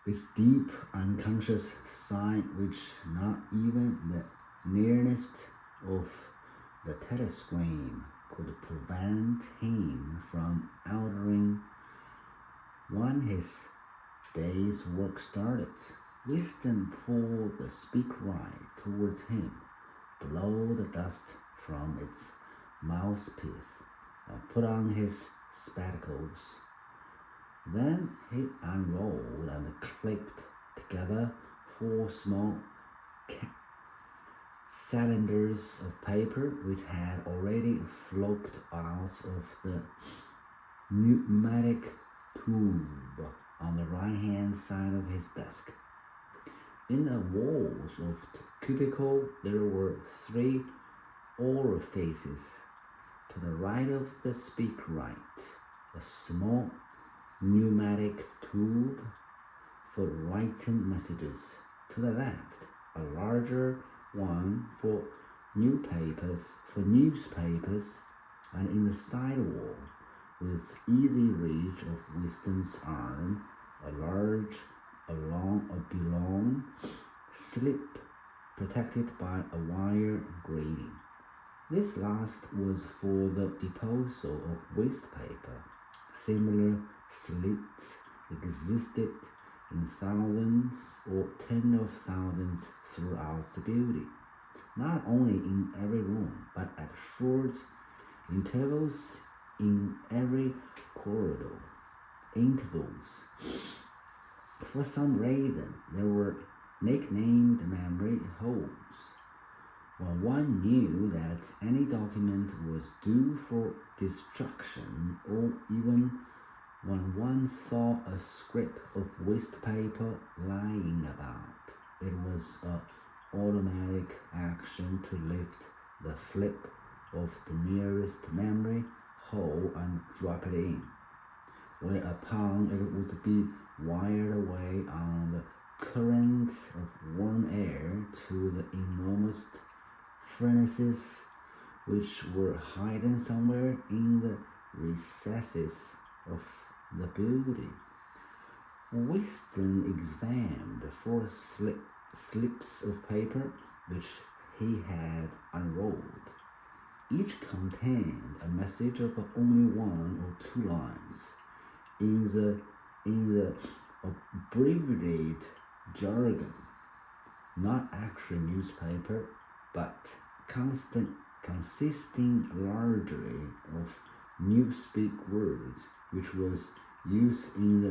This deep, unconscious sigh which not even the nearness of the telescreen could prevent him from uttering. When his day's work started, Winston pulled the speaker right towards him, blew the dust from its mouthpiece, and put on his spectacles. Then he unrolled and clipped together 4 small cylinders of paper which had already flopped out of the pneumatic tube on the right-hand side of his desk. In the walls of the cubicle there were 3 orifices. To the right of the speaker right, a small pneumatic tube for writing messages. To the left, a larger one for newspapers, and in the side wall, with easy reach of Winston's arm, a long slip protected by a wire grating. This last was for the disposal of waste paper. Similar slits existed in thousands or tens of thousands throughout the building, not only in every room, but at short intervals in every corridor. For some reason, there were nicknamed memory holes. When one knew that any document was due for destruction, or even when one saw a scrap of waste paper lying about, it was an automatic action to lift the flip of the nearest memory hole and drop it in, whereupon it would be wired away on the current of warm air to the enormous furnaces which were hidden somewhere in the recesses of the building. Winston examined 4 slips of paper which he had unrolled. Each contained a message of only 1 or 2 lines in the abbreviated jargon, not actual newspaper, but consisting largely of newspeak words, which was used in the